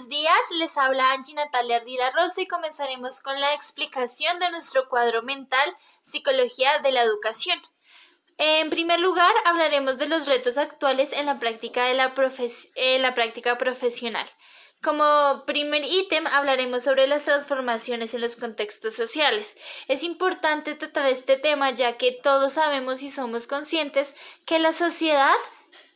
Buenos días, les habla Angie Natalia Ardila Rosso y comenzaremos con la explicación de nuestro cuadro mental Psicología de la Educación. En primer lugar, hablaremos de los retos actuales en la práctica práctica profesional. Como primer ítem, hablaremos sobre las transformaciones en los contextos sociales. Es importante tratar este tema ya que todos sabemos y somos conscientes que la sociedad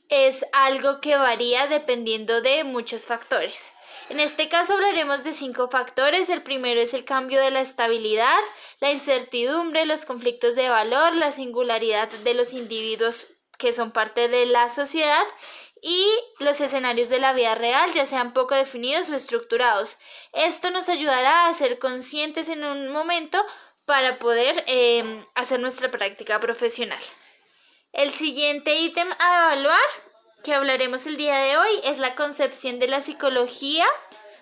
es algo que varía dependiendo de muchos factores. En este caso hablaremos de 5 factores. El primero es el cambio de la estabilidad, la incertidumbre, los conflictos de valor, la singularidad de los individuos que son parte de la sociedad y los escenarios de la vida real, ya sean poco definidos o estructurados. Esto nos ayudará a ser conscientes en un momento para poder hacer nuestra práctica profesional. El siguiente ítem a evaluar que hablaremos el día de hoy es la concepción de la psicología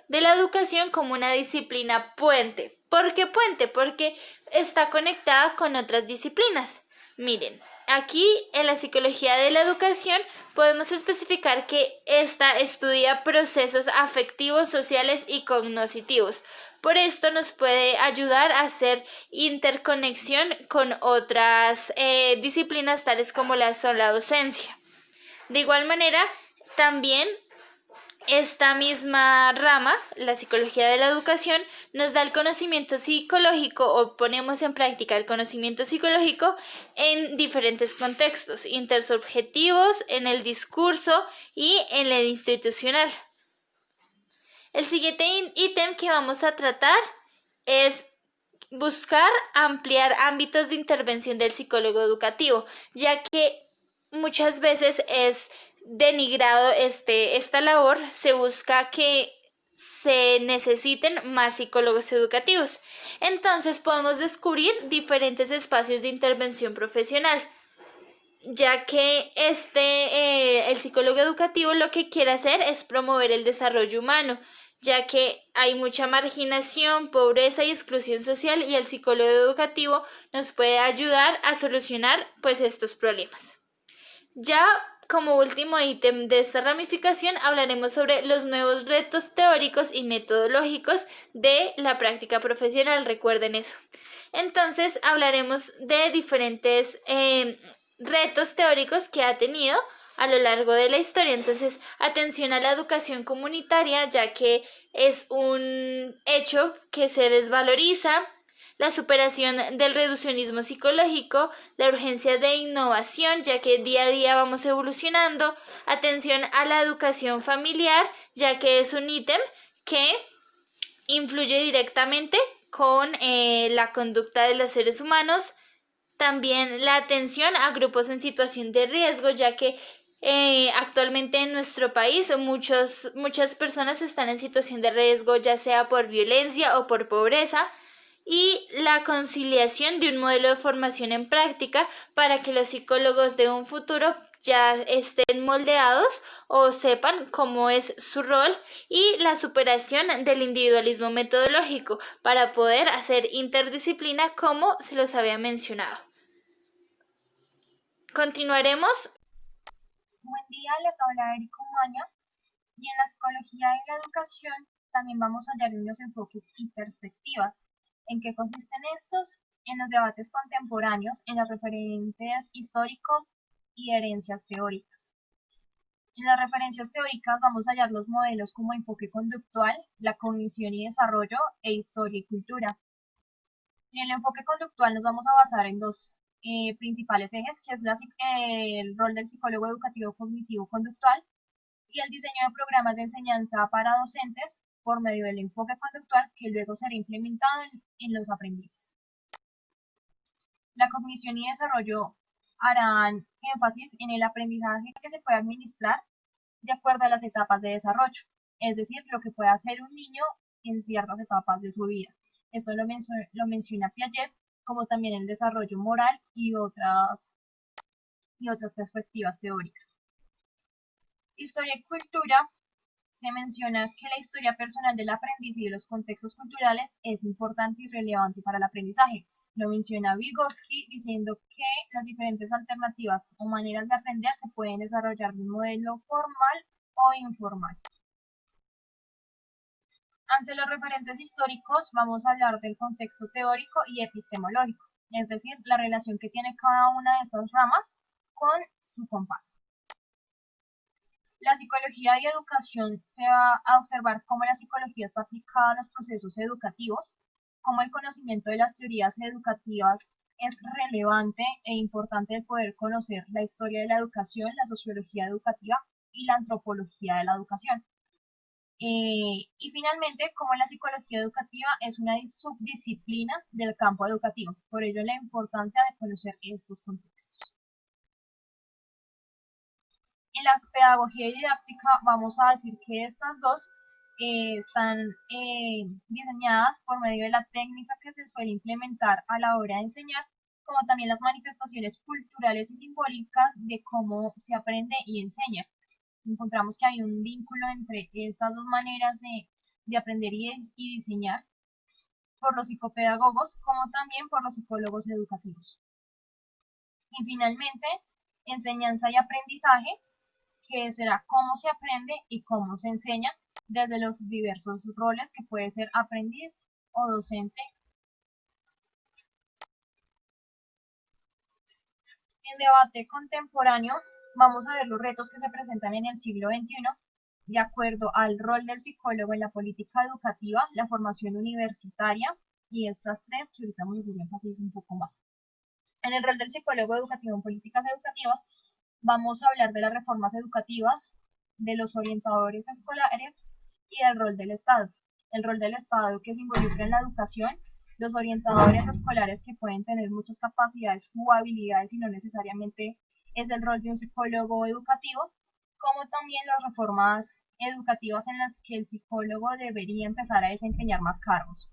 de la educación como una disciplina puente. ¿Por qué puente? Porque está conectada con otras disciplinas. Miren, aquí en la psicología de la educación podemos especificar que esta estudia procesos afectivos, sociales y cognitivos. Por esto nos puede ayudar a hacer interconexión con otras disciplinas tales como son la docencia. De igual manera, también esta misma rama, la psicología de la educación, nos da el conocimiento psicológico o ponemos en práctica el conocimiento psicológico en diferentes contextos, intersubjetivos, en el discurso y en el institucional. El siguiente ítem que vamos a tratar es buscar ampliar ámbitos de intervención del psicólogo educativo, ya que muchas veces es denigrado esta labor. Se busca que se necesiten más psicólogos educativos. Entonces podemos descubrir diferentes espacios de intervención profesional, ya que el psicólogo educativo lo que quiere hacer es promover el desarrollo humano, ya que hay mucha marginación, pobreza y exclusión social, y el psicólogo educativo nos puede ayudar a solucionar pues estos problemas. Ya como último ítem de esta ramificación hablaremos sobre los nuevos retos teóricos y metodológicos de la práctica profesional, recuerden eso. Entonces hablaremos de diferentes retos teóricos que ha tenido a lo largo de la historia. Entonces, atención a la educación comunitaria, ya que es un hecho que se desvaloriza, la superación del reduccionismo psicológico, la urgencia de innovación, ya que día a día vamos evolucionando, atención a la educación familiar, ya que es un ítem que influye directamente con la conducta de los seres humanos. También la atención a grupos en situación de riesgo, ya que actualmente en nuestro país muchas personas están en situación de riesgo, ya sea por violencia o por pobreza, y la conciliación de un modelo de formación en práctica para que los psicólogos de un futuro ya estén moldeados o sepan cómo es su rol, y la superación del individualismo metodológico para poder hacer interdisciplina como se los había mencionado. Continuaremos. Buen día, les habla Erico Maña y en la psicología de la educación también vamos a hallar unos enfoques y perspectivas. ¿En qué consisten estos? En los debates contemporáneos, en los referentes históricos y herencias teóricas. En las referencias teóricas vamos a hallar los modelos como enfoque conductual, la cognición y desarrollo e historia y cultura. En el enfoque conductual nos vamos a basar en dos principales ejes, que es el rol del psicólogo educativo cognitivo-conductual y el diseño de programas de enseñanza para docentes por medio del enfoque conductual que luego será implementado en los aprendices. La cognición y desarrollo harán énfasis en el aprendizaje que se puede administrar de acuerdo a las etapas de desarrollo, es decir, lo que puede hacer un niño en ciertas etapas de su vida. Esto lo menciona Piaget, como también el desarrollo moral y otras perspectivas teóricas. Historia y cultura. Se menciona que la historia personal del aprendiz y de los contextos culturales es importante y relevante para el aprendizaje. Lo menciona Vygotsky diciendo que las diferentes alternativas o maneras de aprender se pueden desarrollar de un modelo formal o informal. Ante los referentes históricos vamos a hablar del contexto teórico y epistemológico, es decir, la relación que tiene cada una de estas ramas con su compás. La psicología y educación se va a observar cómo la psicología está aplicada a los procesos educativos, cómo el conocimiento de las teorías educativas es relevante e importante el poder conocer la historia de la educación, la sociología educativa y la antropología de la educación. Y finalmente, cómo la psicología educativa es una subdisciplina del campo educativo, por ello la importancia de conocer estos contextos. En la pedagogía y didáctica vamos a decir que estas dos están diseñadas por medio de la técnica que se suele implementar a la hora de enseñar, como también las manifestaciones culturales y simbólicas de cómo se aprende y enseña. Encontramos que hay un vínculo entre estas dos maneras de aprender y diseñar por los psicopedagogos como también por los psicólogos educativos. Y finalmente, enseñanza y aprendizaje, que será cómo se aprende y cómo se enseña desde los diversos roles que puede ser aprendiz o docente. En debate contemporáneo vamos a ver los retos que se presentan en el siglo XXI de acuerdo al rol del psicólogo en la política educativa, la formación universitaria y estas tres que ahorita vamos a hacer énfasis un poco más. En el rol del psicólogo educativo en políticas educativas vamos a hablar de las reformas educativas, de los orientadores escolares y del rol del Estado. El rol del Estado que se involucra en la educación, los orientadores escolares que pueden tener muchas capacidades o habilidades y no necesariamente es el rol de un psicólogo educativo, como también las reformas educativas en las que el psicólogo debería empezar a desempeñar más cargos.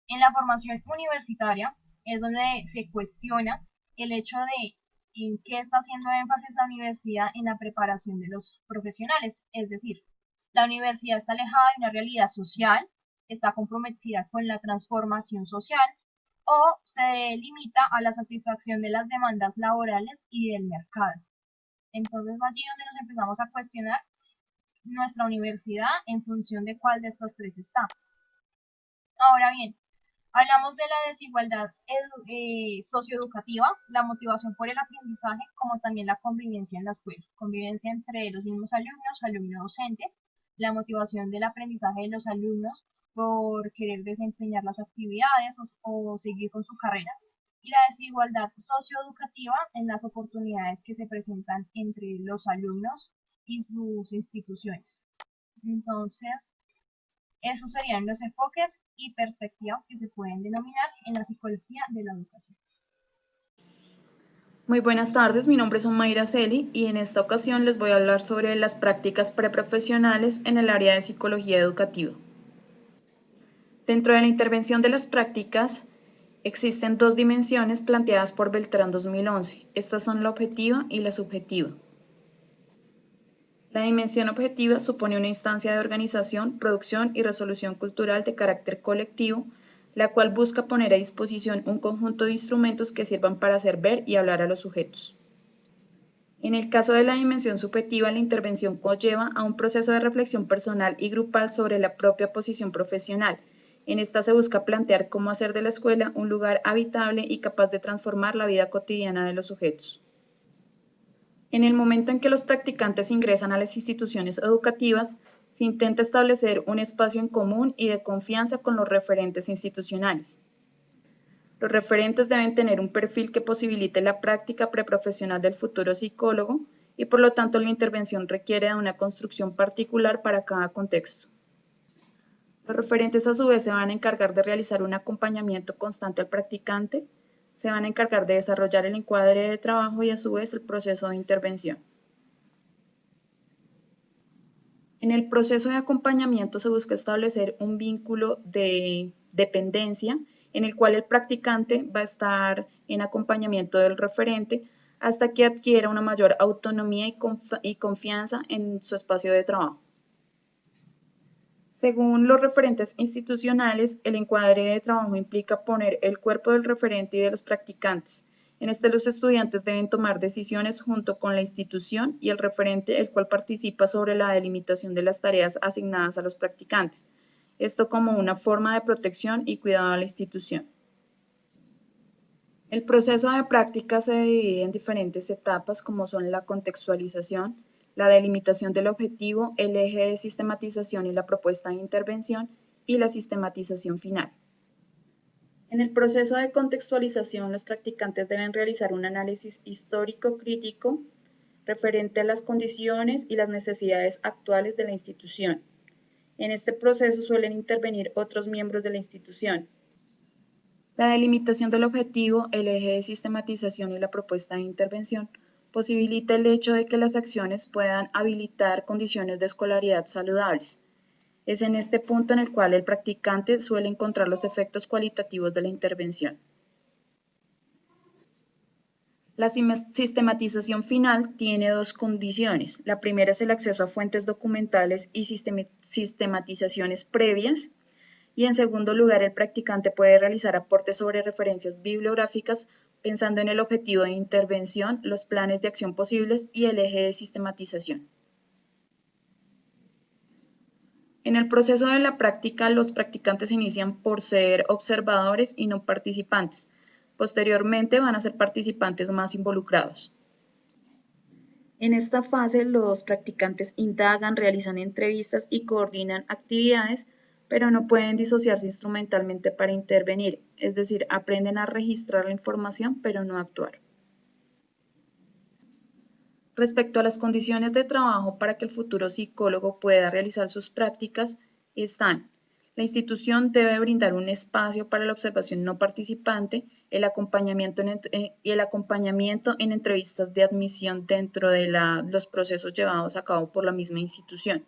En la formación universitaria es donde se cuestiona el hecho de en qué está haciendo énfasis la universidad en la preparación de los profesionales, es decir, la universidad está alejada de una realidad social, está comprometida con la transformación social o se limita a la satisfacción de las demandas laborales y del mercado. Entonces allí donde nos empezamos a cuestionar nuestra universidad en función de cuál de estos tres está. Ahora bien, hablamos de la desigualdad socioeducativa, la motivación por el aprendizaje, como también la convivencia en la escuela, convivencia entre los mismos alumnos, alumno-docente, la motivación del aprendizaje de los alumnos por querer desempeñar las actividades o seguir con su carrera, y la desigualdad socioeducativa en las oportunidades que se presentan entre los alumnos y sus instituciones. Entonces, esos serían los enfoques y perspectivas que se pueden denominar en la psicología de la educación. Muy buenas tardes, mi nombre es Omaira Celi y en esta ocasión les voy a hablar sobre las prácticas preprofesionales en el área de psicología educativa. Dentro de la intervención de las prácticas existen dos dimensiones planteadas por Beltrán 2011. Estas son la objetiva y la subjetiva. La dimensión objetiva supone una instancia de organización, producción y resolución cultural de carácter colectivo, la cual busca poner a disposición un conjunto de instrumentos que sirvan para hacer ver y hablar a los sujetos. En el caso de la dimensión subjetiva, la intervención conlleva a un proceso de reflexión personal y grupal sobre la propia posición profesional. En esta se busca plantear cómo hacer de la escuela un lugar habitable y capaz de transformar la vida cotidiana de los sujetos. En el momento en que los practicantes ingresan a las instituciones educativas, se intenta establecer un espacio en común y de confianza con los referentes institucionales. Los referentes deben tener un perfil que posibilite la práctica preprofesional del futuro psicólogo y por lo tanto la intervención requiere de una construcción particular para cada contexto. Los referentes a su vez se van a encargar de realizar un acompañamiento constante al practicante, se van a encargar de desarrollar el encuadre de trabajo y a su vez el proceso de intervención. En el proceso de acompañamiento se busca establecer un vínculo de dependencia en el cual el practicante va a estar en acompañamiento del referente hasta que adquiera una mayor autonomía y confianza en su espacio de trabajo. Según los referentes institucionales, el encuadre de trabajo implica poner el cuerpo del referente y de los practicantes En este los estudiantes deben tomar decisiones junto con la institución y el referente, el cual participa sobre la delimitación de las tareas asignadas a los practicantes. Esto como una forma de protección y cuidado a la institución. El proceso de práctica se divide en diferentes etapas como son la contextualización, la delimitación del objetivo, el eje de sistematización y la propuesta de intervención y la sistematización final. En el proceso de contextualización, los practicantes deben realizar un análisis histórico crítico referente a las condiciones y las necesidades actuales de la institución. En este proceso suelen intervenir otros miembros de la institución. La delimitación del objetivo, el eje de sistematización y la propuesta de intervención posibilita el hecho de que las acciones puedan habilitar condiciones de escolaridad saludables. Es en este punto en el cual el practicante suele encontrar los efectos cualitativos de la intervención. La sistematización final tiene dos condiciones. La primera es el acceso a fuentes documentales y sistematizaciones previas. Y en segundo lugar, el practicante puede realizar aportes sobre referencias bibliográficas pensando en el objetivo de intervención, los planes de acción posibles y el eje de sistematización. En el proceso de la práctica, los practicantes inician por ser observadores y no participantes. Posteriormente van a ser participantes más involucrados. En esta fase, los practicantes indagan, realizan entrevistas y coordinan actividades, pero no pueden disociarse instrumentalmente para intervenir, es decir, aprenden a registrar la información, pero no a actuar. Respecto a las condiciones de trabajo para que el futuro psicólogo pueda realizar sus prácticas, están: la institución debe brindar un espacio para la observación no participante, el acompañamiento en entrevistas de admisión dentro de los procesos llevados a cabo por la misma institución.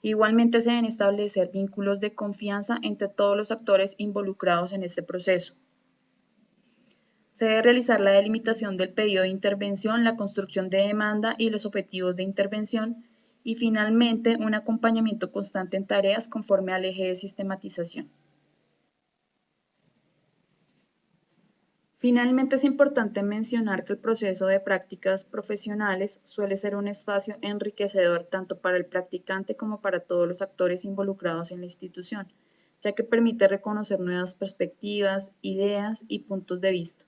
Igualmente se deben establecer vínculos de confianza entre todos los actores involucrados en este proceso. Se debe realizar la delimitación del pedido de intervención, la construcción de demanda y los objetivos de intervención, y finalmente un acompañamiento constante en tareas conforme al eje de sistematización. Finalmente es importante mencionar que el proceso de prácticas profesionales suele ser un espacio enriquecedor tanto para el practicante como para todos los actores involucrados en la institución, ya que permite reconocer nuevas perspectivas, ideas y puntos de vista.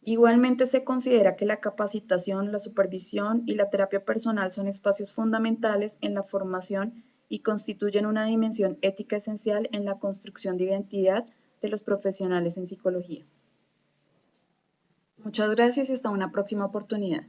Igualmente se considera que la capacitación, la supervisión y la terapia personal son espacios fundamentales en la formación y constituyen una dimensión ética esencial en la construcción de identidad de los profesionales en psicología. Muchas gracias y hasta una próxima oportunidad.